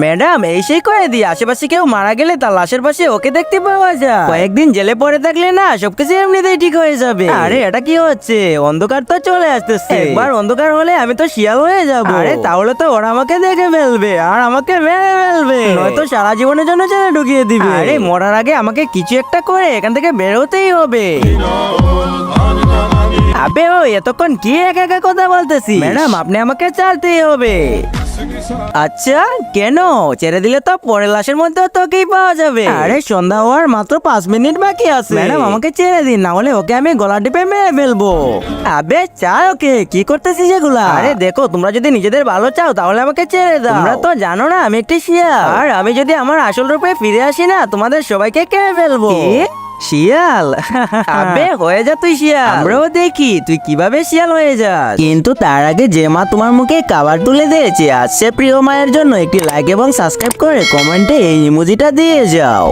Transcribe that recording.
Madam এই সেই কয়েদি, আশেপাশে কেউ মারা গেলে তার লাশের পাশে ওকে দেখতে পাওয়া যায়। কয়েকদিন জেলে পড়ে থাকলে না সবকিছু এমনিতেই ঠিক হয়ে যাবে। আরে এটা কি হচ্ছে, অন্ধকার তো চলে আসতেছে। একবার অন্ধকার হলে আমি তো শিয়াল হয়ে যাব। আরে তাহলে তো ওরা আমাকে দেখে ফেলবে আর আমাকে মেরে ফেলবে, নয়তো সারা জীবনের জন্য জেলে ঢুকিয়ে দিবে। আরে মরার আগে আমাকে কিছু একটা করে এখান থেকে বের হতেই হবে। আবে ও এতক্ষণ কি একা একা কথা বলতেছি? ম্যাডাম আপনি আমাকে ছাড়তেই হবে। আচ্ছা কেন? ছেড়ে দিলে তো পরের লাশের মধ্যে তোকেই পাওয়া যাবে। আরে সন্ধ্যা হওয়ার মাত্র 5 মিনিট বাকি আছে। ম্যাডাম আমাকে ছেড়ে দিন, না হলে ওকে আমি গলা টিপে মেরে ফেলবো। আবে চাও ওকে, কি করতেছিস এগুলা? আরে দেখো তোমরা যদি নিজেদের ভালো চাও তাহলে আমাকে ছেড়ে দাও। তোমরা তো জানো না আমি একটি শিয়াল, আর আমি যদি আমার আসল রূপে ফিরে আসি না তোমাদের সবাইকে খেয়ে ফেলবো। শিয়াল? আবে হয়ে যা তুই শিয়াল, আমরাও দেখি তুই কিভাবে শিয়াল হয়ে যাস। কিন্তু তার আগে যে মা তোমার মুখে খাবার তুলে দিয়েছে, আজ সে প্রিয় মায়ের জন্য একটি লাইক এবং সাবস্ক্রাইব করে কমেন্টে এই ইমোজিটা দিয়ে যাও।